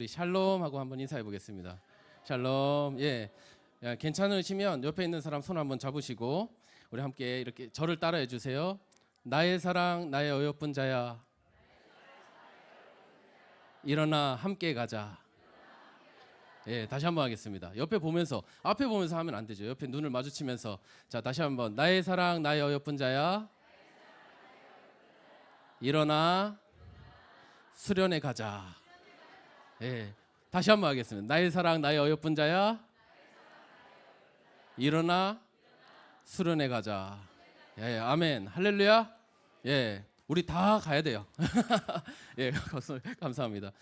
우리 샬롬 하고 한번 인사해 보겠습니다. 샬롬. 예. 야, 괜찮으시면 옆에 있는 사람 손 한번 잡으시고 우리 함께 이렇게 저를 따라해 주세요. 나의 사랑 나의 어여쁜 자야, 일어나 함께 가자. 예, 다시 한번 하겠습니다. 옆에 보면서, 앞에 보면서 하면 안 되죠. 옆에 눈을 마주치면서. 자, 다시 한번. 나의 사랑 나의 어여쁜 자야, 일어나 수련회 가자. 예, 다시 한번 하겠습니다. 나의 사랑 나의 어여쁜 자야, 일어나 수련회 가자. 예, 아멘, 할렐루야. 예, 우리 다 가야 돼요. 예, 감사합니다.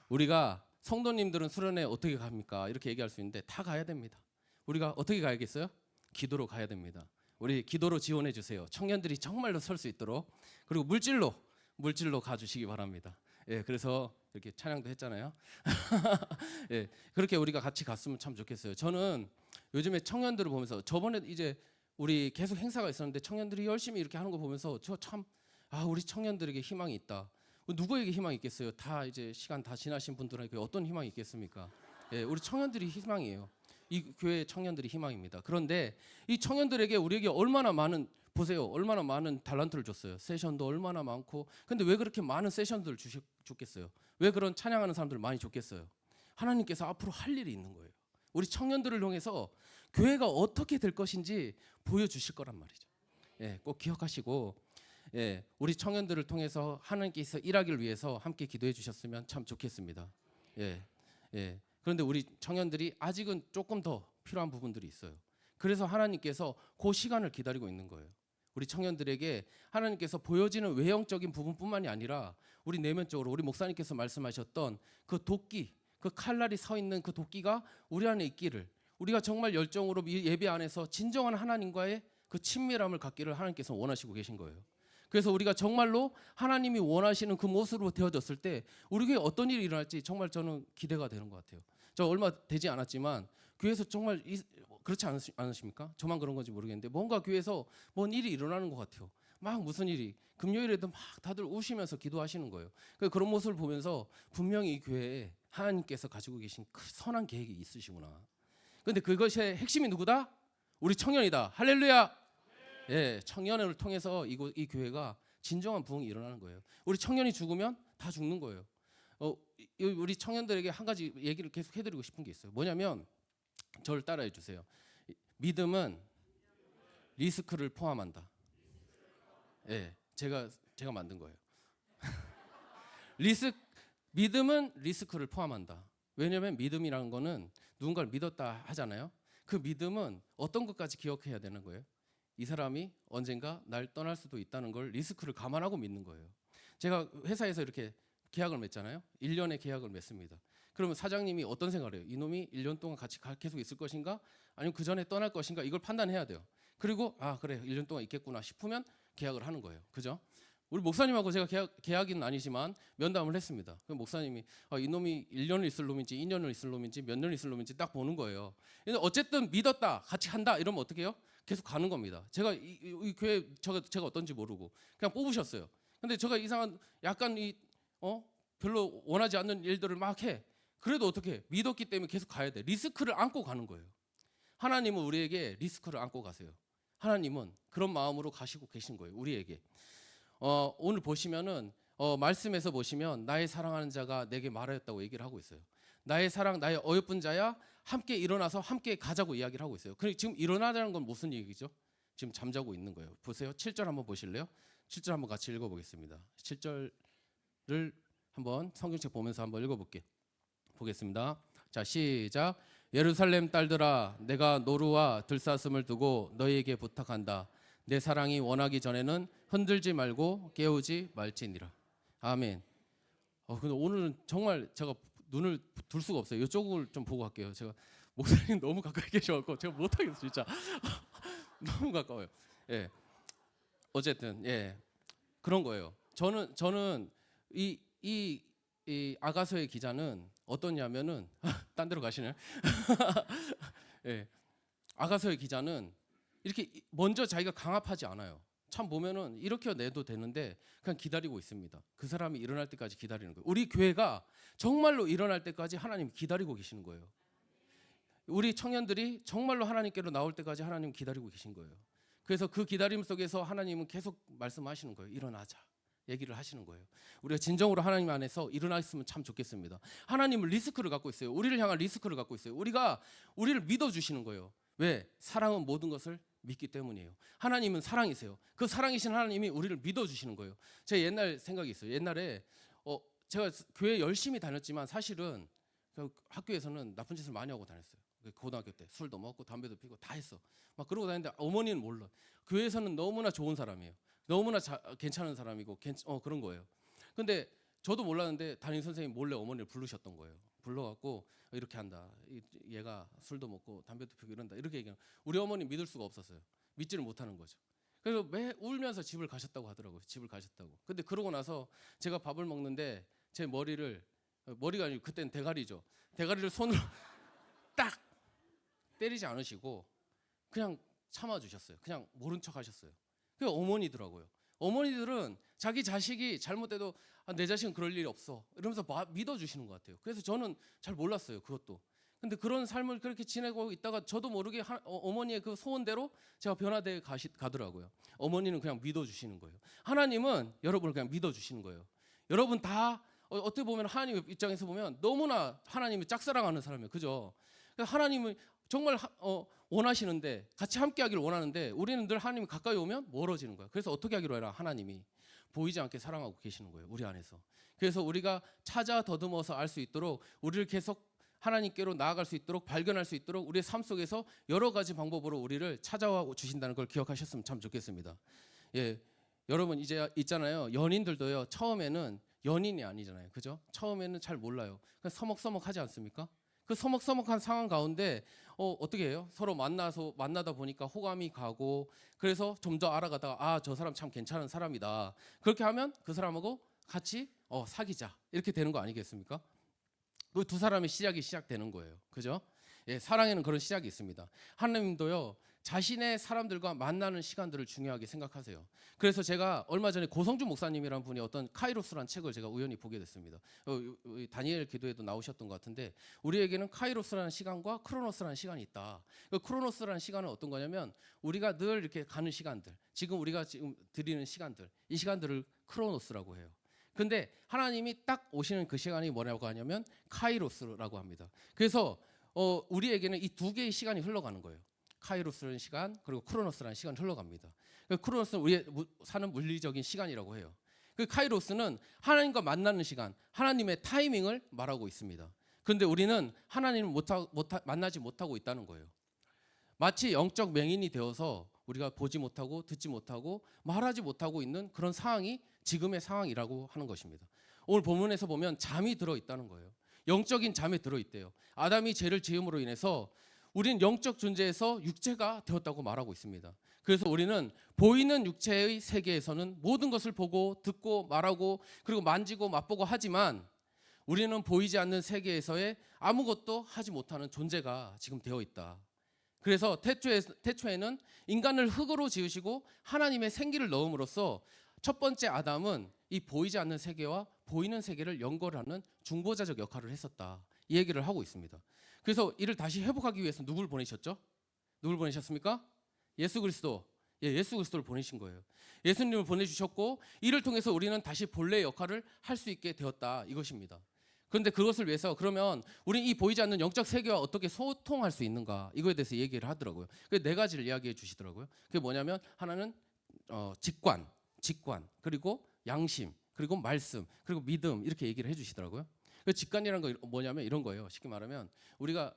우리가 성도님들은 수련회 어떻게 갑니까? 이렇게 얘기할 수 있는데 다 가야 됩니다. 우리가 어떻게 가야겠어요? 기도로 가야 됩니다. 우리 기도로 지원해 주세요. 청년들이 정말로 설 수 있도록. 그리고 물질로 가주시기 바랍니다. 예, 그래서 이렇게 찬양도 했잖아요. 예, 그렇게 우리가 같이 갔으면 참 좋겠어요. 저는 요즘에 청년들을 보면서, 저번에 이제 우리 계속 행사가 있었는데 청년들이 열심히 이렇게 하는 거 보면서 저 참, 우리 청년들에게 희망이 있다. 누구에게 희망이 있겠어요? 다 이제 시간 다 지나신 분들에게 어떤 희망이 있겠습니까? 예, 우리 청년들이 희망이에요. 이 교회 청년들이 희망입니다. 그런데 이 청년들에게 우리에게 얼마나 많은, 보세요, 얼마나 많은 달란트를 줬어요. 세션도 얼마나 많고. 근데 왜 그렇게 많은 세션들을 줬겠어요? 왜 그런 찬양하는 사람들을 많이 줬겠어요? 하나님께서 앞으로 할 일이 있는 거예요. 우리 청년들을 통해서 교회가 어떻게 될 것인지 보여주실 거란 말이죠. 예, 꼭 기억하시고, 예, 우리 청년들을 통해서 하나님께서 일하기를 위해서 함께 기도해 주셨으면 참 좋겠습니다. 예, 예. 그런데 우리 청년들이 아직은 조금 더 필요한 부분들이 있어요. 그래서 하나님께서 그 시간을 기다리고 있는 거예요. 우리 청년들에게 하나님께서 보여지는 외형적인 부분뿐만이 아니라 우리 내면적으로, 우리 목사님께서 말씀하셨던 그 도끼, 그 칼날이 서 있는 그 도끼가 우리 안에 있기를, 우리가 정말 열정으로 예배 안에서 진정한 하나님과의 그 친밀함을 갖기를 하나님께서 원하시고 계신 거예요. 그래서 우리가 정말로 하나님이 원하시는 그 모습으로 되어졌을 때 우리 교회에 어떤 일이 일어날지 정말 저는 기대가 되는 것 같아요. 저 얼마 되지 않았지만 교회에서 정말 그렇지 않으십니까? 저만 그런 건지 모르겠는데 뭔가 교회에서 뭔 일이 일어나는 것 같아요. 막 무슨 일이, 금요일에도 막 다들 우시면서 기도하시는 거예요. 그런 모습을 보면서 분명히 이 교회에 하나님께서 가지고 계신 그 선한 계획이 있으시구나. 그런데 그것의 핵심이 누구다? 우리 청년이다. 할렐루야. 예, 청년을 통해서 이 교회가 진정한 부흥이 일어나는 거예요. 우리 청년이 죽으면 다 죽는 거예요. 우리 청년들에게 한 가지 얘기를 계속 해드리고 싶은 게 있어요. 뭐냐면, 저를 따라해 주세요. 믿음은 리스크를 포함한다. 예, 제가 만든 거예요. 믿음은 리스크를 포함한다. 왜냐하면 믿음이라는 거는 누군가를 믿었다 하잖아요. 그 믿음은 어떤 것까지 기억해야 되는 거예요? 이 사람이 언젠가 날 떠날 수도 있다는 걸 리스크를 감안하고 믿는 거예요. 제가 회사에서 이렇게 계약을 맺잖아요. 1년의 계약을 맺습니다. 그러면 사장님이 어떤 생각을 해요? 이놈이 1년 동안 같이 계속 있을 것인가? 아니면 그 전에 떠날 것인가? 이걸 판단해야 돼요. 그리고 그래, 1년 동안 있겠구나 싶으면 계약을 하는 거예요. 그죠? 우리 목사님하고 제가 계약은 아니지만 면담을 했습니다. 그 목사님이 이놈이 1년을 있을 놈인지 2년을 있을 놈인지 몇 년을 있을 놈인지 딱 보는 거예요. 근데 어쨌든 믿었다, 같이 한다 이러면 어떻게 해요? 계속 가는 겁니다. 제가 이 교회 제가 어떤지 모르고 그냥 뽑으셨어요. 근데 제가 이상한 약간 별로 원하지 않는 일들을 막 해. 그래도 어떻게 해? 믿었기 때문에 계속 가야 돼. 리스크를 안고 가는 거예요. 하나님은 우리에게 리스크를 안고 가세요. 하나님은 그런 마음으로 가시고 계신 거예요. 우리에게. 오늘 보시면은 말씀에서 보시면 나의 사랑하는 자가 내게 말하였다고 얘기를 하고 있어요. 나의 사랑 나의 어여쁜 자야, 함께 일어나서 함께 가자고 이야기를 하고 있어요. 그리고 지금 일어나자는 건 무슨 얘기죠? 지금 잠자고 있는 거예요. 보세요. 7절 한번 보실래요? 7절 한번 같이 읽어보겠습니다. 7절을 한번 성경책 보면서 한번 보겠습니다. 자, 시작. 예루살렘 딸들아, 내가 노루와 들사슴을 두고 너희에게 부탁한다. 내 사랑이 원하기 전에는 흔들지 말고 깨우지 말지니라. 아멘. 근데 오늘은 정말 제가 눈을 둘 수가 없어요. 이쪽을 좀 보고 갈게요. 제가 목사님 너무 가까이 계셔갖고 제가 못하겠어요, 진짜. 너무 가까워요. 예. 어쨌든 예, 그런 거예요. 저는 이 아가서의 기자는 어떠냐면은 딴 데로 가시네. 예. 아가서의 기자는 이렇게 먼저 자기가 강압하지 않아요. 참 보면은 이렇게 내도 되는데 그냥 기다리고 있습니다. 그 사람이 일어날 때까지 기다리는 거예요. 우리 교회가 정말로 일어날 때까지 하나님 기다리고 계시는 거예요. 우리 청년들이 정말로 하나님께로 나올 때까지 하나님 기다리고 계신 거예요. 그래서 그 기다림 속에서 하나님은 계속 말씀하시는 거예요. 일어나자. 얘기를 하시는 거예요. 우리가 진정으로 하나님 안에서 일어났으면 참 좋겠습니다. 하나님은 리스크를 갖고 있어요. 우리를 향한 리스크를 갖고 있어요. 우리를 믿어주시는 거예요. 왜? 사랑은 모든 것을 믿기 때문이에요. 하나님은 사랑이세요. 그 사랑이신 하나님이 우리를 믿어주시는 거예요. 제 옛날 생각이 있어요. 옛날에 제가 교회 열심히 다녔지만 사실은 학교에서는 나쁜 짓을 많이 하고 다녔어요. 고등학교 때 술도 먹고 담배도 피고 다 했어. 막 그러고 다녔는데 어머니는 몰라. 교회에서는 너무나 좋은 사람이에요. 너무나 괜찮은 사람이고 그런 거예요. 근데 저도 몰랐는데 담임 선생님 몰래 어머니를 부르셨던 거예요. 불러갖고 이렇게 한다. 얘가 술도 먹고 담배도 피고 이런다. 이렇게 얘기하면 우리 어머니 믿을 수가 없었어요. 믿지를 못하는 거죠. 그래서 매 울면서 집을 가셨다고 하더라고요. 집을 가셨다고. 근데 그러고 나서 제가 밥을 먹는데 제 머리가 아니고 그때는 대가리죠. 대가리를 손으로 딱 때리지 않으시고 그냥 참아주셨어요. 그냥 모른 척 하셨어요. 그게 어머니더라고요. 어머니들은 자기 자식이 잘못돼도 내 자식은 그럴 일이 없어 이러면서 믿어주시는 것 같아요. 그래서 저는 잘 몰랐어요. 그것도. 근데 그런 삶을 그렇게 지내고 있다가 저도 모르게 어머니의 그 소원대로 제가 변화되어 가더라고요. 어머니는 그냥 믿어주시는 거예요. 하나님은 여러분을 그냥 믿어주시는 거예요. 여러분 다 어떻게 보면 하나님의 입장에서 보면 너무나 하나님을 짝사랑하는 사람이에요. 그죠? 하나님은 정말 원하시는데 같이 함께하기를 원하는데 우리는 늘 하나님이 가까이 오면 멀어지는 거예요. 그래서 어떻게 하기로 해라. 하나님이 보이지 않게 사랑하고 계시는 거예요. 우리 안에서. 그래서 우리가 찾아 더듬어서 알 수 있도록 우리를 계속 하나님께로 나아갈 수 있도록 발견할 수 있도록 우리의 삶 속에서 여러 가지 방법으로 우리를 찾아와 주신다는 걸 기억하셨으면 참 좋겠습니다. 예, 여러분 이제 있잖아요. 연인들도요. 처음에는 연인이 아니잖아요. 그죠? 처음에는 잘 몰라요. 그냥 서먹서먹하지 않습니까? 그 서먹서먹한 상황 가운데 어떻게 해요? 서로 만나다 보니까 호감이 가고 그래서 좀 더 알아가다가 저 사람 참 괜찮은 사람이다. 그렇게 하면 그 사람하고 같이 사귀자 이렇게 되는 거 아니겠습니까? 그 두 사람의 시작이 시작되는 거예요. 그죠? 예, 사랑에는 그런 시작이 있습니다. 하나님도요. 자신의 사람들과 만나는 시간들을 중요하게 생각하세요. 그래서 제가 얼마 전에 고성준 목사님이라는 분이 어떤 카이로스라는 책을 제가 우연히 보게 됐습니다. 다니엘 기도에도 나오셨던 것 같은데 우리에게는 카이로스라는 시간과 크로노스라는 시간이 있다. 그 크로노스라는 시간은 어떤 거냐면 우리가 늘 이렇게 가는 시간들, 우리가 지금 드리는 시간들, 이 시간들을 크로노스라고 해요. 근데 하나님이 딱 오시는 그 시간이 뭐라고 하냐면 카이로스라고 합니다. 그래서 우리에게는 이 두 개의 시간이 흘러가는 거예요. 카이로스라는 시간 그리고 크로노스라는 시간이 흘러갑니다. 크로노스는 우리의 사는 물리적인 시간이라고 해요. 그 카이로스는 하나님과 만나는 시간, 하나님의 타이밍을 말하고 있습니다. 그런데 우리는 하나님을 만나지 못하고 있다는 거예요. 마치 영적 맹인이 되어서 우리가 보지 못하고 듣지 못하고 말하지 못하고 있는 그런 상황이 지금의 상황이라고 하는 것입니다. 오늘 본문에서 보면 잠이 들어있다는 거예요. 영적인 잠에 들어있대요. 아담이 죄를 지음으로 인해서 우리는 영적 존재에서 육체가 되었다고 말하고 있습니다. 그래서 우리는 보이는 육체의 세계에서는 모든 것을 보고 듣고 말하고 그리고 만지고 맛보고 하지만 우리는 보이지 않는 세계에서의 아무것도 하지 못하는 존재가 지금 되어 있다. 그래서 태초에는 인간을 흙으로 지으시고 하나님의 생기를 넣음으로써 첫 번째 아담은 이 보이지 않는 세계와 보이는 세계를 연결하는 중보자적 역할을 했었다. 이 얘기를 하고 있습니다. 그래서 이를 다시 회복하기 위해서 누굴 보내셨죠? 누굴 보내셨습니까? 예수 그리스도. 예수 그리스도를 보내신 거예요. 예수님을 보내주셨고 이를 통해서 우리는 다시 본래의 역할을 할 수 있게 되었다. 이것입니다. 그런데 그것을 위해서 그러면 우리 이 보이지 않는 영적 세계와 어떻게 소통할 수 있는가 이거에 대해서 얘기를 하더라고요. 그 네 가지를 이야기해 주시더라고요. 그게 뭐냐면 하나는 직관 그리고 양심 그리고 말씀 그리고 믿음 이렇게 얘기를 해주시더라고요. 그 직관이라는 거 뭐냐면 이런 거예요. 쉽게 말하면 우리가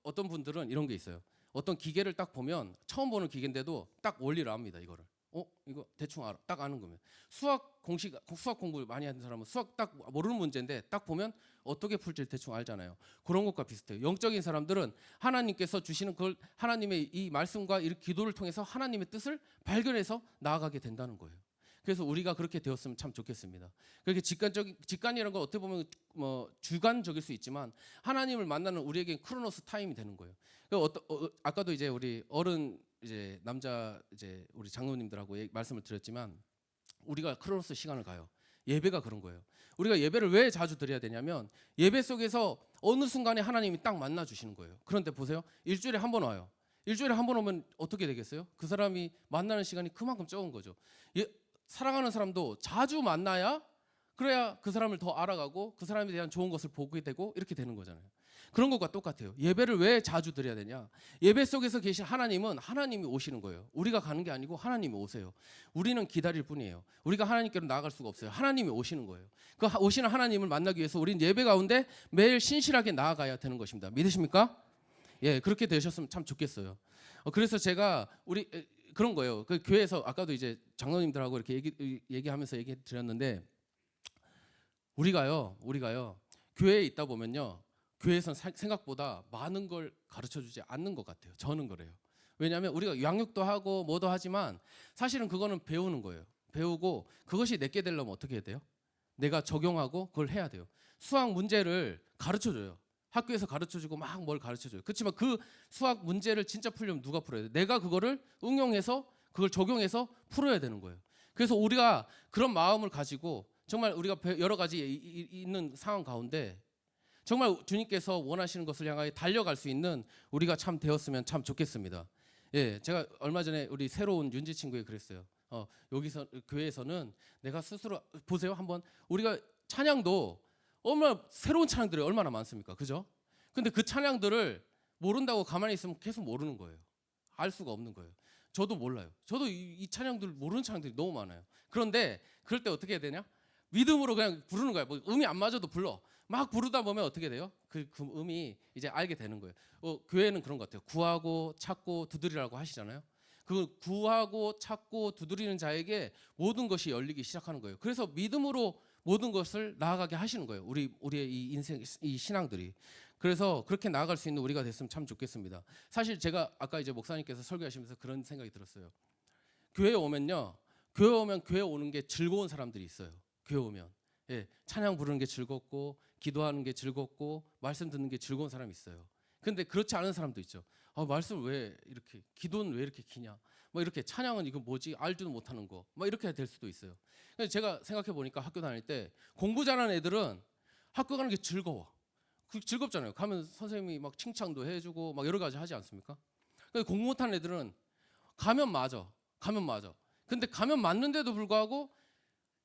어떤 분들은 이런 게 있어요. 어떤 기계를 딱 보면 처음 보는 기계인데도 딱 원리를 압니다. 이거를. 이거 대충 알아. 딱 아는 거면. 수학 공부를 많이 하는 사람은 수학 딱 모르는 문제인데 딱 보면 어떻게 풀지 대충 알잖아요. 그런 것과 비슷해요. 영적인 사람들은 하나님께서 주시는 그걸 하나님의 이 말씀과 이 기도를 통해서 하나님의 뜻을 발견해서 나아가게 된다는 거예요. 그래서 우리가 그렇게 되었으면 참 좋겠습니다. 그렇게 직관이라는 건 어떻게 보면 주관적일 수 있지만 하나님을 만나는 우리에게 크로노스 타임이 되는 거예요. 아까도 이제 우리 어른 이제 남자 이제 우리 장로님들하고 말씀을 드렸지만 우리가 크로스 시간을 가요. 예배가 그런 거예요. 우리가 예배를 왜 자주 드려야 되냐면 예배 속에서 어느 순간에 하나님이 딱 만나 주시는 거예요. 그런데 보세요. 일주일에 한 번 와요. 일주일에 한 번 오면 어떻게 되겠어요? 그 사람이 만나는 시간이 그만큼 적은 거죠. 사랑하는 사람도 자주 만나야 그래야 그 사람을 더 알아가고 그 사람에 대한 좋은 것을 보게 되고 이렇게 되는 거잖아요. 그런 것과 똑같아요. 예배를 왜 자주 드려야 되냐? 예배 속에서 계신 하나님은 하나님이 오시는 거예요. 우리가 가는 게 아니고 하나님이 오세요. 우리는 기다릴 뿐이에요. 우리가 하나님께로 나아갈 수가 없어요. 하나님이 오시는 거예요. 그 오시는 하나님을 만나기 위해서 우리는 예배 가운데 매일 신실하게 나아가야 되는 것입니다. 믿으십니까? 예, 그렇게 되셨으면 참 좋겠어요. 그래서 제가 우리 그런 거예요. 그 교회에서 아까도 이제 장로님들하고 이렇게 얘기하면서 얘기 드렸는데 우리가요 교회에 있다 보면요 교회에서는 생각보다 많은 걸 가르쳐 주지 않는 것 같아요. 저는 그래요. 왜냐하면 우리가 양육도 하고 뭐도 하지만 사실은 그거는 배우는 거예요. 배우고 그것이 내게 되려면 어떻게 해야 돼요? 내가 적용하고 그걸 해야 돼요. 수학 문제를 가르쳐 줘요. 학교에서 가르쳐 주고 막 뭘 가르쳐 줘요. 그렇지만 그 수학 문제를 진짜 풀려면 누가 풀어야 돼요? 내가 그거를 응용해서 그걸 적용해서 풀어야 되는 거예요. 그래서 우리가 그런 마음을 가지고 정말 우리가 여러 가지 있는 상황 가운데 정말 주님께서 원하시는 것을 향하여 달려갈 수 있는 우리가 참 되었으면 참 좋겠습니다. 예, 제가 얼마 전에 우리 새로운 윤지 친구에 그랬어요. 여기서 교회에서는 내가 스스로 보세요 한번 우리가 찬양도 얼마나 새로운 찬양들이 얼마나 많습니까, 그죠? 근데 그 찬양들을 모른다고 가만히 있으면 계속 모르는 거예요. 알 수가 없는 거예요. 저도 몰라요. 저도 이 찬양들 모르는 찬양들이 너무 많아요. 그런데 그럴 때 어떻게 해야 되냐? 믿음으로 그냥 부르는 거야. 뭐 음이 안 맞아도 불러. 막 부르다 보면 어떻게 돼요? 그 음이 이제 알게 되는 거예요. 교회는 그런 것 같아요. 구하고 찾고 두드리라고 하시잖아요. 그 구하고 찾고 두드리는 자에게 모든 것이 열리기 시작하는 거예요. 그래서 믿음으로 모든 것을 나아가게 하시는 거예요. 우리의 이 인생 이 신앙들이. 그래서 그렇게 나아갈 수 있는 우리가 됐으면 참 좋겠습니다. 사실 제가 아까 이제 목사님께서 설교하시면서 그런 생각이 들었어요. 교회에 오면요. 교회 오는 게 즐거운 사람들이 있어요. 교회 오면. 예, 찬양 부르는 게 즐겁고 기도하는 게 즐겁고 말씀 듣는 게 즐거운 사람이 있어요. 근데 그렇지 않은 사람도 있죠. 말씀 왜 이렇게 기도는 왜 이렇게 기냐? 뭐 이렇게 찬양은 이거 뭐지? 알지도 못하는 거. 뭐 이렇게 될 수도 있어요. 근데 제가 생각해 보니까 학교 다닐 때 공부 잘하는 애들은 학교 가는 게 즐거워. 그 즐겁잖아요. 가면 선생님이 막 칭찬도 해주고 막 여러 가지 하지 않습니까? 근데 공부 못하는 애들은 가면 맞아. 근데 가면 맞는데도 불구하고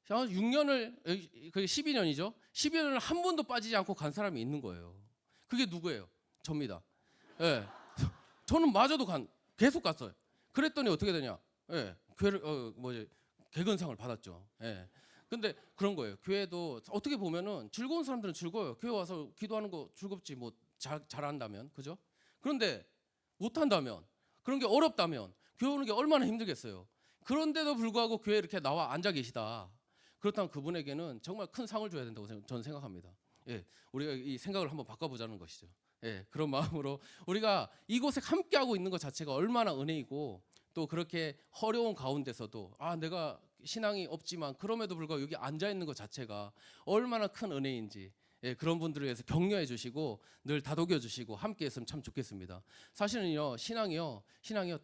6년을 그게 12년이죠. 12년을 한 번도 빠지지 않고 간 사람이 있는 거예요. 그게 누구예요? 접니다. 예. 저는 마저도 계속 갔어요. 그랬더니 어떻게 되냐? 예. 교회를 개근상을 받았죠. 예. 근데 그런 거예요. 교회도 어떻게 보면은 즐거운 사람들은 즐거워요. 교회 와서 기도하는 거 즐겁지 뭐 잘한다면. 그죠? 그런데 못 한다면 그런 게 어렵다면 교회 오는 게 얼마나 힘들겠어요. 그런데도 불구하고 교회에 이렇게 나와 앉아 계시다. 그렇다면 그분에게는 정말 큰 상을 줘야 된다고 저는 생각합니다. 예, 우리가 이 생각을 한번 바꿔보자는 것이죠. 예, 그런 마음으로 우리가 이곳에 함께하고 있는 것 자체가 얼마나 은혜이고 또 그렇게 어려운 가운데서도 내가 신앙이 없지만 그럼에도 불구하고 여기 앉아 있는 것 자체가 얼마나 큰 은혜인지 그런 분들을 위해서 격려해 주시고 늘 다독여 주시고 함께 했으면 참 좋겠습니다. 사실은요 신앙이요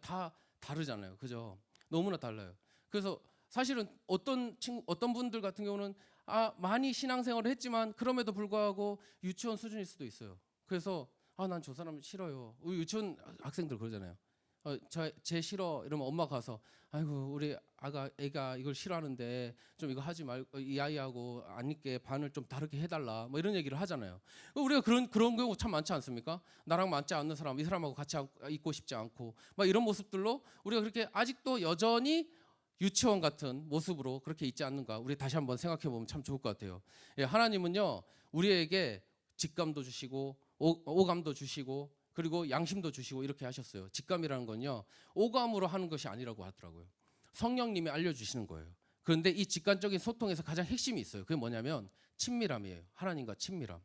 다 다르잖아요, 그죠? 너무나 달라요. 그래서 사실은 어떤 분들 같은 경우는 많이 신앙생활을 했지만 그럼에도 불구하고 유치원 수준일 수도 있어요. 그래서 난 저 사람 싫어요. 우리 유치원 학생들 그러잖아요. 쟤 싫어 이러면 엄마 가서 아이고 우리 애가 이걸 싫어하는데 좀 이거 하지 말고 이 아이하고 안 있게 반을 좀 다르게 해달라 뭐 이런 얘기를 하잖아요. 우리가 그런 경우 참 많지 않습니까? 나랑 맞지 않는 사람 이 사람하고 같이 있고 싶지 않고 막 이런 모습들로 우리가 그렇게 아직도 여전히 유치원 같은 모습으로 그렇게 있지 않는가 우리 다시 한번 생각해 보면 참 좋을 것 같아요. 하나님은요 우리에게 직감도 주시고 오감도 주시고 그리고 양심도 주시고 이렇게 하셨어요. 직감이라는 건요 오감으로 하는 것이 아니라고 하더라고요. 성령님이 알려주시는 거예요. 그런데 이 직관적인 소통에서 가장 핵심이 있어요. 그게 뭐냐면 친밀함이에요. 하나님과 친밀함.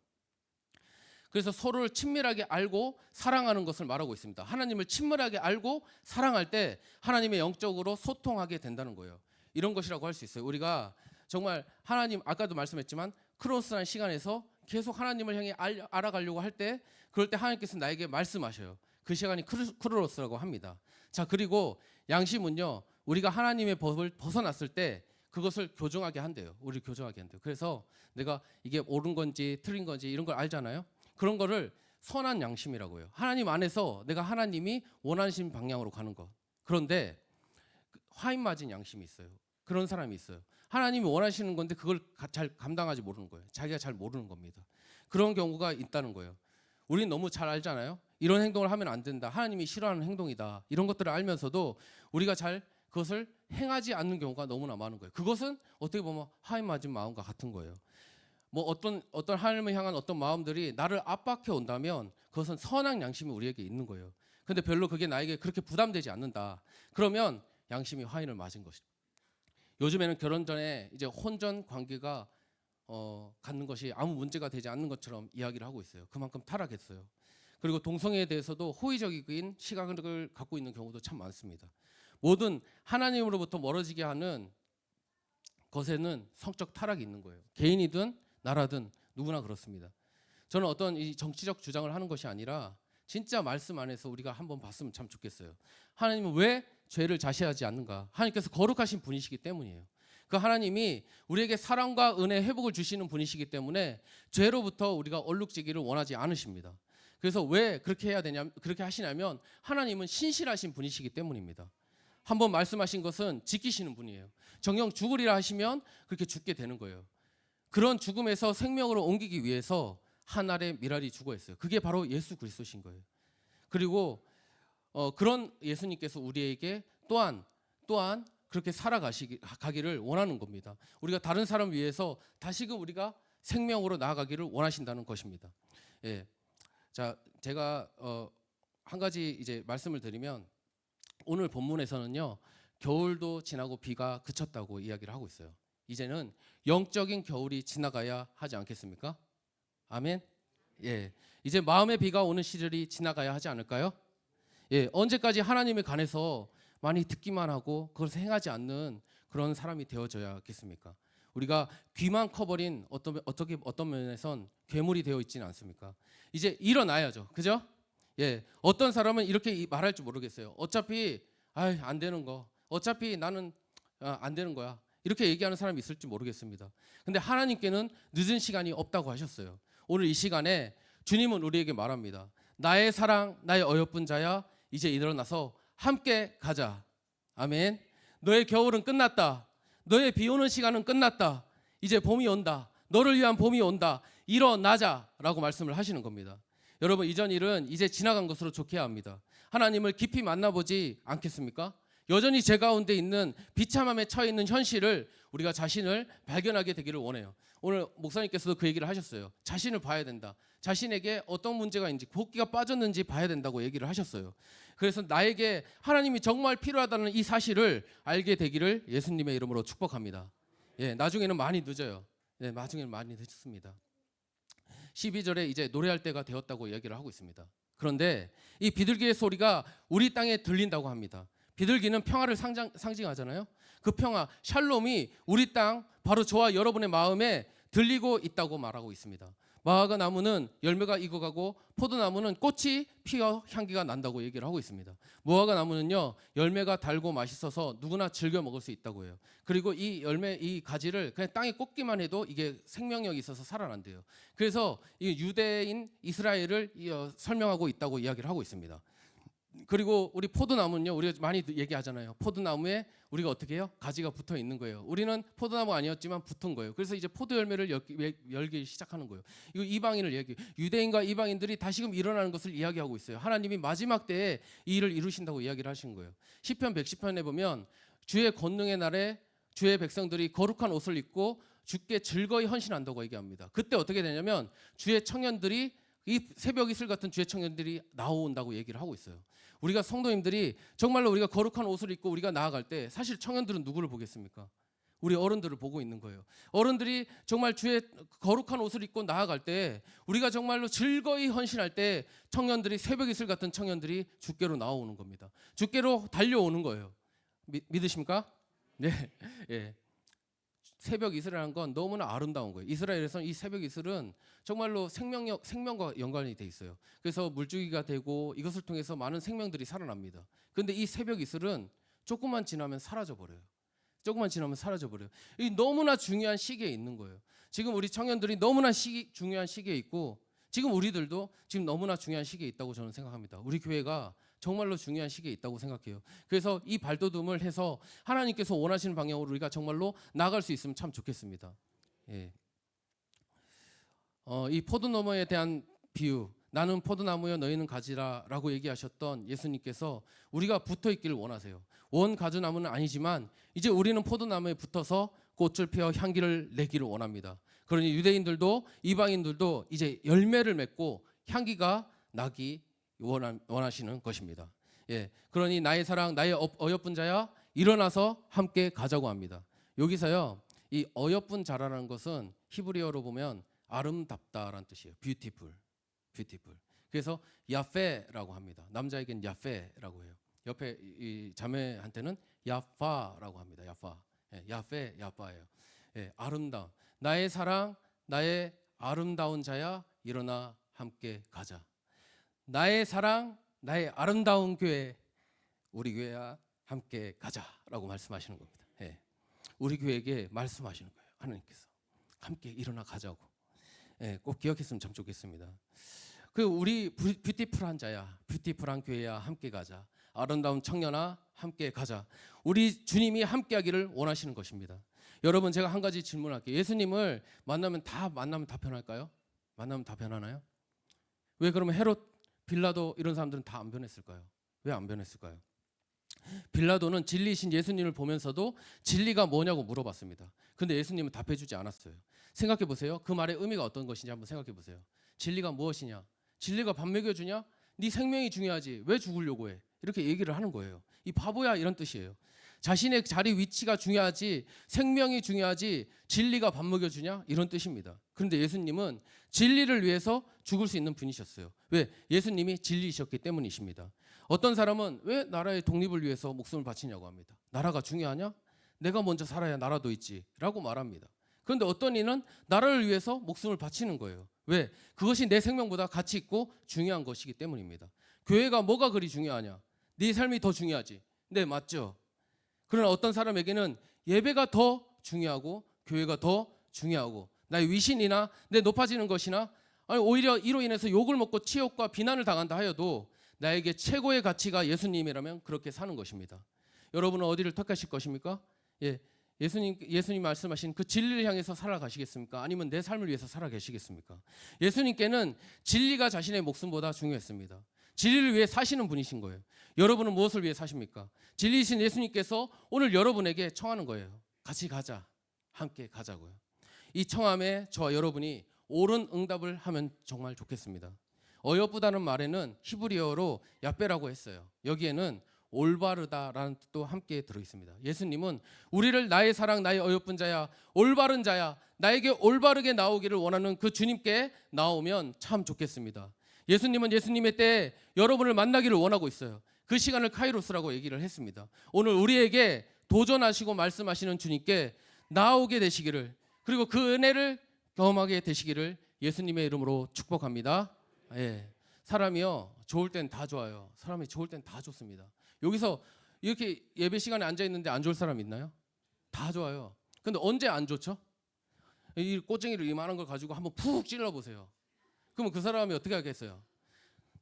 그래서 서로를 친밀하게 알고 사랑하는 것을 말하고 있습니다. 하나님을 친밀하게 알고 사랑할 때 하나님의 영적으로 소통하게 된다는 거예요. 이런 것이라고 할 수 있어요. 우리가 정말 하나님 아까도 말씀했지만 크로스라는 시간에서 계속 하나님을 향해 알아가려고 할 때 그럴 때 하나님께서 나에게 말씀하셔요. 그 시간이 크로스라고 합니다. 자, 그리고 양심은요, 우리가 하나님의 법을 벗어났을 때 그것을 교정하게 한대요. 우리 교정하게 한대요. 그래서 내가 이게 옳은 건지 틀린 건지 이런 걸 알잖아요. 그런 거를 선한 양심이라고 해요. 하나님 안에서 내가 하나님이 원하시는 방향으로 가는 것. 그런데 화인 맞은 양심이 있어요. 그런 사람이 있어요. 하나님이 원하시는 건데 그걸 잘 감당하지 모르는 거예요. 자기가 잘 모르는 겁니다. 그런 경우가 있다는 거예요. 우리는 너무 잘 알잖아요. 이런 행동을 하면 안 된다. 하나님이 싫어하는 행동이다. 이런 것들을 알면서도 우리가 잘 그것을 행하지 않는 경우가 너무나 많은 거예요. 그것은 어떻게 보면 하인 맞은 마음과 같은 거예요. 뭐 어떤 하나님을 향한 어떤 마음들이 나를 압박해 온다면 그것은 선한 양심이 우리에게 있는 거예요. 근데 별로 그게 나에게 그렇게 부담되지 않는다. 그러면 양심이 화인을 맞은 것이죠. 요즘에는 결혼 전에 이제 혼전 관계가 갖는 것이 아무 문제가 되지 않는 것처럼 이야기를 하고 있어요. 그만큼 타락했어요. 그리고 동성애에 대해서도 호의적인 시각을 갖고 있는 경우도 참 많습니다. 모든 하나님으로부터 멀어지게 하는 것에는 성적 타락이 있는 거예요. 개인이든 나라든 누구나 그렇습니다. 저는 어떤 이 정치적 주장을 하는 것이 아니라 진짜 말씀 안에서 우리가 한번 봤으면 참 좋겠어요. 하나님은 왜 죄를 자시하지 않는가? 하나님께서 거룩하신 분이시기 때문이에요. 그 하나님이 우리에게 사랑과 은혜, 회복을 주시는 분이시기 때문에 죄로부터 우리가 얼룩지기를 원하지 않으십니다. 그래서 왜 그렇게 해야 되냐, 그렇게 하시냐면 하나님은 신실하신 분이시기 때문입니다. 한번 말씀하신 것은 지키시는 분이에요. 정녕 죽으리라 하시면 그렇게 죽게 되는 거예요. 그런 죽음에서 생명으로 옮기기 위해서 한 알의 미랄이 죽어있어요. 그게 바로 예수 그리스도신 거예요. 그리고 그런 예수님께서 우리에게 또한 그렇게 살아가기를 원하는 겁니다. 우리가 다른 사람을 위해서 다시금 우리가 생명으로 나아가기를 원하신다는 것입니다. 예. 자, 제가 한 가지 이제 말씀을 드리면 오늘 본문에서는요, 겨울도 지나고 비가 그쳤다고 이야기를 하고 있어요. 이제는 영적인 겨울이 지나가야 하지 않겠습니까? 아멘. 예. 이제 마음의 비가 오는 시절이 지나가야 하지 않을까요? 예. 언제까지 하나님에 관해서 많이 듣기만 하고 그것을 행하지 않는 그런 사람이 되어져야겠습니까? 우리가 귀만 커버린 어떤 면에선 괴물이 되어 있지는 않습니까? 이제 일어나야죠. 그죠? 예. 어떤 사람은 이렇게 말할 줄 모르겠어요. 어차피 안 되는 거. 어차피 나는 안 되는 거야. 이렇게 얘기하는 사람이 있을지 모르겠습니다. 근데 하나님께는 늦은 시간이 없다고 하셨어요. 오늘 이 시간에 주님은 우리에게 말합니다. 나의 사랑, 나의 어여쁜 자야, 이제 일어나서 함께 가자. 아멘. 너의 겨울은 끝났다. 너의 비 오는 시간은 끝났다. 이제 봄이 온다. 너를 위한 봄이 온다. 일어나자라고 말씀을 하시는 겁니다. 여러분, 이전 일은 이제 지나간 것으로 좋게야 합니다. 하나님을 깊이 만나보지 않겠습니까? 여전히 제 가운데 있는 비참함에 처해 있는 현실을 우리가 자신을 발견하게 되기를 원해요. 오늘 목사님께서도 그 얘기를 하셨어요. 자신을 봐야 된다. 자신에게 어떤 문제가 있는지, 붓기가 빠졌는지 봐야 된다고 얘기를 하셨어요. 그래서 나에게 하나님이 정말 필요하다는 이 사실을 알게 되기를 예수님의 이름으로 축복합니다. 예, 나중에는 많이 늦어요. 예, 나중에는 많이 늦습니다. 12절에 이제 노래할 때가 되었다고 얘기를 하고 있습니다. 그런데 이 비둘기의 소리가 우리 땅에 들린다고 합니다. 비둘기는 평화를 상징하잖아요. 그 평화, 샬롬이 우리 땅, 바로 저와 여러분의 마음에 들리고 있다고 말하고 있습니다. 마아가 나무는 열매가 익어가고 포도나무는 꽃이 피어 향기가 난다고 얘기를 하고 있습니다. 무화과 나무는요, 열매가 달고 맛있어서 누구나 즐겨 먹을 수 있다고 해요. 그리고 이 열매, 이 가지를 그냥 땅에 꽂기만 해도 이게 생명력이 있어서 살아난대요. 그래서 이 유대인 이스라엘을 설명하고 있다고 이야기를 하고 있습니다. 그리고 우리 포도나무는요, 우리가 많이 얘기하잖아요. 포도나무에 우리가 어떻게 해요? 가지가 붙어 있는 거예요. 우리는 포도나무 아니었지만 붙은 거예요. 그래서 이제 포도 열매를 열기 시작하는 거예요. 이거 이방인을 유대인과 이방인들이 다시금 일어나는 것을 이야기하고 있어요. 하나님이 마지막 때에 이 일을 이루신다고 이야기를 하시는 거예요. 시편 110편에 보면 주의 권능의 날에 주의 백성들이 거룩한 옷을 입고 주께 즐거이 헌신한다고 얘기합니다. 그때 어떻게 되냐면 주의 청년들이, 이 새벽 이슬 같은 주의 청년들이 나온다고 얘기를 하고 있어요. 우리가 성도님들이 정말로 우리가 거룩한 옷을 입고 우리가 나아갈 때 사실 청년들은 누구를 보겠습니까? 우리 어른들을 보고 있는 거예요. 어른들이 정말 주의 거룩한 옷을 입고 나아갈 때, 우리가 정말로 즐거이 헌신할 때 청년들이, 새벽 이슬 같은 청년들이 주께로 나오는 겁니다. 주께로 달려오는 거예요. 믿으십니까? 네. 예. 새벽 이슬이라는 건 너무나 아름다운 거예요. 이스라엘에서는 이 새벽 이슬은 정말로 생명과 연관이 돼 있어요. 그래서 물주기가 되고 이것을 통해서 많은 생명들이 살아납니다. 그런데 이 새벽 이슬은 조금만 지나면 사라져 버려요. 조금만 지나면 사라져 버려요. 이 너무나 중요한 시기에 있는 거예요. 지금 우리 청년들이 너무나 중요한 시기에 있고, 지금 우리들도 지금 너무나 중요한 시기에 있다고 저는 생각합니다. 우리 교회가 정말로 중요한 시기에 있다고 생각해요. 그래서 이 발돋움을 해서 하나님께서 원하시는 방향으로 우리가 정말로 나아갈 수 있으면 참 좋겠습니다. 예. 이 포도나무에 대한 비유, 나는 포도나무여 너희는 가지라라고 얘기하셨던 예수님께서 우리가 붙어 있기를 원하세요. 원 가주나무는 아니지만 이제 우리는 포도나무에 붙어서 꽃을 피워 향기를 내기를 원합니다. 그러니 유대인들도 이방인들도 이제 열매를 맺고 향기가 나기 원하시는 것입니다. 예, 그러니 나의 사랑, 나의 어여쁜 자야, 일어나서 함께 가자고 합니다. 여기서요, 이 어여쁜 자라는 것은 히브리어로 보면 아름답다라는 뜻이에요. beautiful. 그래서 야페라고 합니다. 남자에겐 야페라고 해요. 옆에 이 자매한테는 야파라고 합니다. 야파. 예, 야페, 야파예요. 예, 아름다운. 나의 사랑, 나의 아름다운 자야, 일어나 함께 가자. 나의 사랑, 나의 아름다운 교회, 우리 교회야 함께 가자라고 말씀하시는 겁니다. 예, 우리 교회에게 말씀하시는 거예요. 하나님께서 함께 일어나 가자고. 예, 꼭 기억했으면 참 좋겠습니다. 그 우리 뷰티풀한 자야, 뷰티풀한 교회야 함께 가자. 아름다운 청년아 함께 가자. 우리 주님이 함께하기를 원하시는 것입니다. 여러분, 제가 한 가지 질문할게요. 예수님을 만나면 다 변할까요? 만나면 다 변하나요? 왜 그러면 헤롯, 빌라도 이런 사람들은 다 안 변했을까요? 왜 안 변했을까요? 빌라도는 진리이신 예수님을 보면서도 진리가 뭐냐고 물어봤습니다. 근데 예수님은 답해주지 않았어요. 생각해 보세요. 그 말의 의미가 어떤 것인지 한번 생각해 보세요. 진리가 무엇이냐? 진리가 밥 먹여주냐? 네 생명이 중요하지. 왜 죽으려고 해? 이렇게 얘기를 하는 거예요. 이 바보야, 이런 뜻이에요. 자신의 자리 위치가 중요하지, 생명이 중요하지, 진리가 밥 먹여주냐? 이런 뜻입니다. 그런데 예수님은 진리를 위해서 죽을 수 있는 분이셨어요. 왜? 예수님이 진리이셨기 때문이십니다. 어떤 사람은 왜 나라의 독립을 위해서 목숨을 바치냐고 합니다. 나라가 중요하냐? 내가 먼저 살아야 나라도 있지 라고 말합니다. 그런데 어떤 이는 나라를 위해서 목숨을 바치는 거예요. 왜? 그것이 내 생명보다 가치 있고 중요한 것이기 때문입니다. 교회가 뭐가 그리 중요하냐? 네 삶이 더 중요하지. 네, 맞죠? 그러나 어떤 사람에게는 예배가 더 중요하고 교회가 더 중요하고 나의 위신이나 내 높아지는 것이나, 아니 오히려 이로 인해서 욕을 먹고 치욕과 비난을 당한다 하여도 나에게 최고의 가치가 예수님이라면 그렇게 사는 것입니다. 여러분은 어디를 택하실 것입니까? 예, 예수님 말씀하신 그 진리를 향해서 살아가시겠습니까? 아니면 내 삶을 위해서 살아계시겠습니까? 예수님께는 진리가 자신의 목숨보다 중요했습니다. 진리를 위해 사시는 분이신 거예요. 여러분은 무엇을 위해 사십니까? 진리이신 예수님께서 오늘 여러분에게 청하는 거예요. 같이 가자. 함께 가자고요. 이 청함에 저와 여러분이 옳은 응답을 하면 정말 좋겠습니다. 어여쁘다는 말에는 히브리어로 야페라고 했어요. 여기에는 올바르다라는 뜻도 함께 들어있습니다. 예수님은 우리를 나의 사랑, 나의 어여쁜 자야, 올바른 자야, 나에게 올바르게 나오기를 원하는 그 주님께 나오면 참 좋겠습니다. 예수님은 예수님의 때에 여러분을 만나기를 원하고 있어요. 그 시간을 카이로스라고 얘기를 했습니다. 오늘 우리에게 도전하시고 말씀하시는 주님께 나오게 되시기를, 그리고 그 은혜를 경험하게 되시기를 예수님의 이름으로 축복합니다. 예. 사람이요, 좋을 땐 다 좋아요. 사람이 좋을 땐 다 좋습니다. 여기서 이렇게 예배 시간에 앉아 있는데 안 좋을 사람 있나요? 다 좋아요. 근데 언제 안 좋죠? 이 꼬쟁이를 이만한 걸 가지고 한번 푹 찔러 보세요. 그러면 그 사람이 어떻게 하겠어요?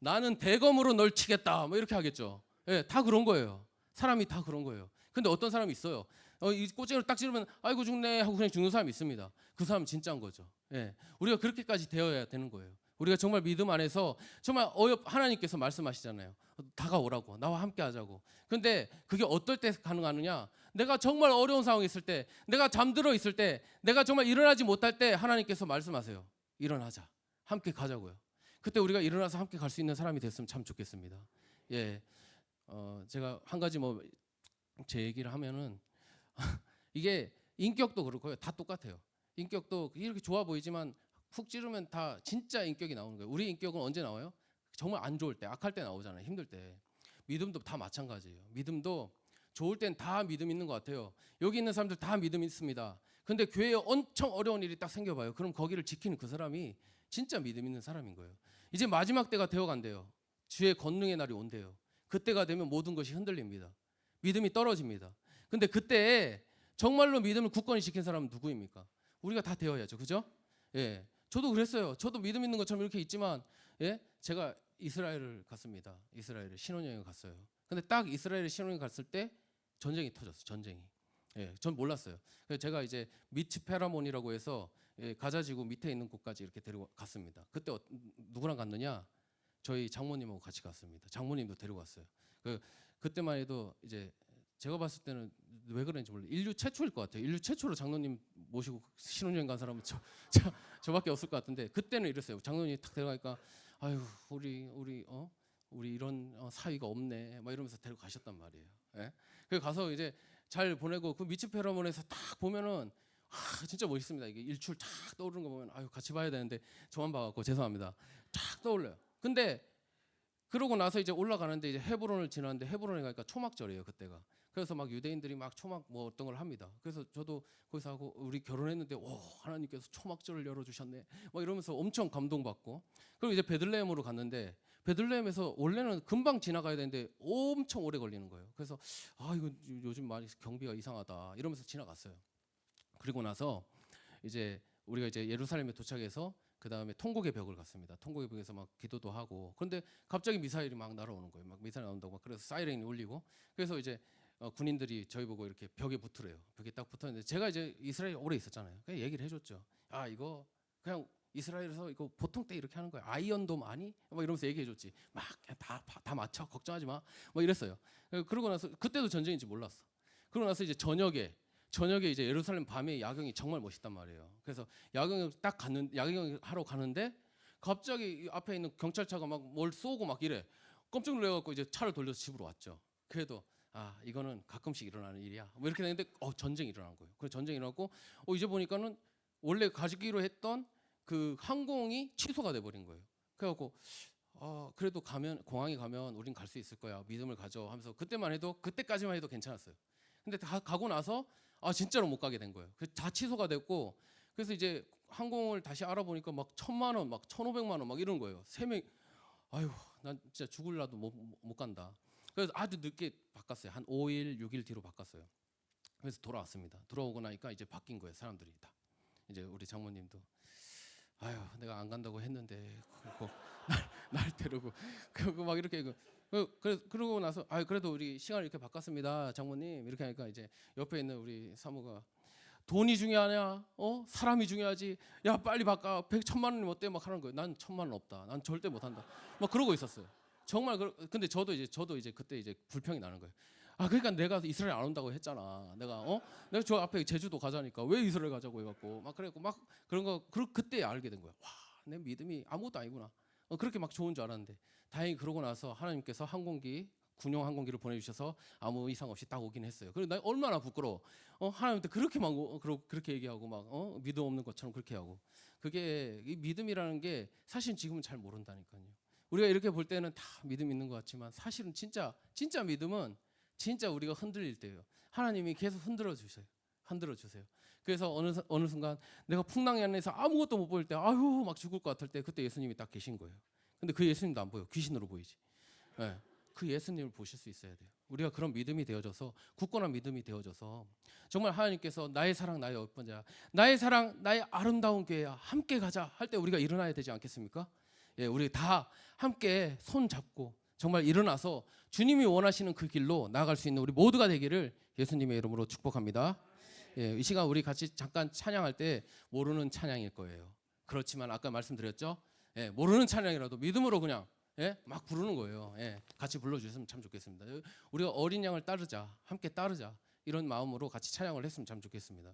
나는 대검으로 널 치겠다, 뭐 이렇게 하겠죠. 예, 다 그런 거예요. 사람이 다 그런 거예요. 근데 어떤 사람이 있어요. 이 꼬쟁이를 딱 찌르면 아이고 죽네 하고 그냥 죽는 사람이 있습니다. 그 사람은 진짜인 거죠. 예, 우리가 그렇게까지 되어야 되는 거예요. 우리가 정말 믿음 안에서 정말 하나님께서 말씀하시잖아요. 다가오라고, 나와 함께 하자고. 근데 그게 어떨 때 가능하느냐? 내가 정말 어려운 상황에 있을 때, 내가 잠들어 있을 때, 내가 정말 일어나지 못할 때 하나님께서 말씀하세요. 일어나자, 함께 가자고요. 그때 우리가 일어나서 함께 갈 수 있는 사람이 됐으면 참 좋겠습니다. 예, 제가 한 가지 뭐 제 얘기를 하면은 이게 인격도 그렇고요, 다 똑같아요. 인격도 이렇게 좋아 보이지만 훅 찌르면 다 진짜 인격이 나오는 거예요. 우리 인격은 언제 나와요? 정말 안 좋을 때, 악할 때 나오잖아요. 힘들 때. 믿음도 다 마찬가지예요. 믿음도 좋을 땐 다 믿음 있는 것 같아요. 여기 있는 사람들 다 믿음 있습니다. 근데 교회에 엄청 어려운 일이 딱 생겨봐요. 그럼 거기를 지키는 그 사람이 진짜 믿음 있는 사람인 거예요. 이제 마지막 때가 되어간대요. 주의 권능의 날이 온대요. 그때가 되면 모든 것이 흔들립니다. 믿음이 떨어집니다. 근데 그때 정말로 믿음을 굳건히 지킨 사람은 누구입니까? 우리가 다 되어야죠. 그죠? 예. 저도 그랬어요. 저도 믿음 있는 것처럼 이렇게 있지만, 예. 제가 이스라엘을 갔습니다. 이스라엘에 신혼여행을 갔어요. 근데 딱 이스라엘에 신혼여행 갔을 때 전쟁이 터졌어요. 전쟁이. 예. 전 몰랐어요. 그래서 제가 이제 미츠 페라몬이라고 해서 가자지구 밑에 있는 곳까지 이렇게 데리고 갔습니다. 그때 누구랑 갔느냐? 저희 장모님하고 같이 갔습니다. 장모님도 데리고 갔어요. 그때만 해도 이제 제가 봤을 때는 왜 그런지 몰라요. 인류 최초일 것 같아요. 인류 최초로 장로님 모시고 신혼여행 간 사람은 저밖에 없을 것 같은데 그때는 이랬어요. 장로님 탁 데려가니까 아유 우리 이런 사위가 없네 막 이러면서 데리고 가셨단 말이에요. 예? 그래서 가서 이제 잘 보내고 그 미츠페라몬에서 딱 보면은 진짜 멋있습니다. 이게 일출 탁 떠오르는 거 보면 아유 같이 봐야 되는데 저만 봐갖고 죄송합니다. 탁 떠올려요. 근데 그러고 나서 이제 올라가는데 이제 헤브론을 지나는데 헤브론에 가니까 초막절이에요 그때가. 그래서 막 유대인들이 막 초막 뭐 어떤 걸 합니다. 그래서 저도 거기서 하고 우리 결혼했는데 오 하나님께서 초막절을 열어주셨네. 막 이러면서 엄청 감동받고. 그리고 이제 베들레헴으로 갔는데 베들레헴에서 원래는 금방 지나가야 되는데 엄청 오래 걸리는 거예요. 그래서 이거 요즘 많이 경비가 이상하다 이러면서 지나갔어요. 그리고 나서 이제 우리가 이제 예루살렘에 도착해서 그 다음에 통곡의 벽을 갔습니다. 통곡의 벽에서 막 기도도 하고. 그런데 갑자기 미사일이 막 날아오는 거예요. 막 미사일 나온다고 막 그래서 사이렌이 울리고. 그래서 이제 군인들이 저희 보고 이렇게 벽에 붙으래요. 벽에 딱 붙었는데 제가 이제 이스라엘 오래 있었잖아요. 그래서 얘기를 해줬죠. 이거 그냥 이스라엘에서 이거 보통 때 이렇게 하는 거야. 아이언돔 아니? 막 이러면서 얘기해줬지. 막 다 맞춰 걱정하지 마. 막 이랬어요. 그러고 나서 그때도 전쟁인지 몰랐어. 그러고 나서 이제 저녁에 이제 예루살렘 밤에 야경이 정말 멋있단 말이에요. 그래서 야경을 하러 가는데 갑자기 앞에 있는 경찰차가 막 뭘 쏘고 막 이래. 깜짝 놀래갖고 이제 차를 돌려서 집으로 왔죠. 그래도 이거는 가끔씩 일어나는 일이야. 뭐 이렇게 되는데 전쟁이 일어난 거예요. 그래서 전쟁이 일어났고 이제 보니까는 원래 가기로 했던 그 항공이 취소가 돼 버린 거예요. 그래갖고 그래도 공항에 가면 우린 갈 수 있을 거야. 믿음을 가져 하면서 그때까지만 해도 괜찮았어요. 근데 가고 나서 진짜로 못 가게 된 거예요. 다 취소가 됐고 그래서 이제 항공을 다시 알아보니까 막 1,000만 원, 막 1,500만 원 막 이런 거예요. 세 명, 난 진짜 죽을라도 못 간다. 그래서 아주 늦게 바꿨어요. 한 5일, 6일 뒤로 바꿨어요. 그래서 돌아왔습니다. 돌아오고 나니까 이제 바뀐 거예요. 사람들이 다. 이제 우리 장모님도 내가 안 간다고 했는데 날 데리고 그리고 막 이렇게 그러고 나서 그래도 우리 시간을 이렇게 바꿨습니다 장모님 이렇게 하니까 이제 옆에 있는 우리 사모가 돈이 중요하냐 사람이 중요하지 야 빨리 바꿔 100,000만 원이면 어때 막 하는 거예요. 난 1,000만 원 없다 난 절대 못 한다 막 그러고 있었어요. 정말 근데 저도 이제 그때 이제 불평이 나는 거예요. 그러니까 내가 이스라엘 안 온다고 했잖아. 내가 저 앞에 제주도 가자니까 왜 이스라엘 가자고 해갖고 막 그랬고 막 그런 거 그때 알게 된 거예요. 내 믿음이 아무것도 아니구나. 그렇게 막 좋은 줄 알았는데 다행히 그러고 나서 하나님께서 군용 항공기를 보내주셔서 아무 이상 없이 딱 오긴 했어요. 그리고 나 얼마나 부끄러워. 하나님한테 그렇게 막 그렇게 얘기하고 막 믿음 없는 것처럼 그렇게 하고. 그게 이 믿음이라는 게 사실 지금은 잘 모른다니까요. 우리가 이렇게 볼 때는 다 믿음 있는 것 같지만 사실은 진짜 믿음은 진짜 우리가 흔들릴 때예요. 하나님이 계속 흔들어 주세요. 그래서 어느 순간 내가 풍랑이 안에서 아무것도 못 보일 때 막 죽을 것 같을 때 그때 예수님이 딱 계신 거예요. 근데 그 예수님도 안 보여. 귀신으로 보이지. 네. 그 예수님을 보실 수 있어야 돼요. 우리가 그런 믿음이 되어져서 굳건한 믿음이 되어져서 정말 하나님께서 나의 사랑 나의 어번자 나의 사랑 나의 아름다운 교회야 함께 가자 할 때 우리가 일어나야 되지 않겠습니까? 예, 우리 다 함께 손 잡고 정말 일어나서 주님이 원하시는 그 길로 나아갈 수 있는 우리 모두가 되기를 예수님의 이름으로 축복합니다. 예, 이 시간 우리 같이 잠깐 찬양할 때 모르는 찬양일 거예요. 그렇지만 아까 말씀드렸죠. 예, 모르는 찬양이라도 믿음으로 그냥 막 부르는 거예요. 예, 같이 불러주셨으면 참 좋겠습니다. 우리가 어린 양을 따르자, 함께 따르자 이런 마음으로 같이 찬양을 했으면 참 좋겠습니다.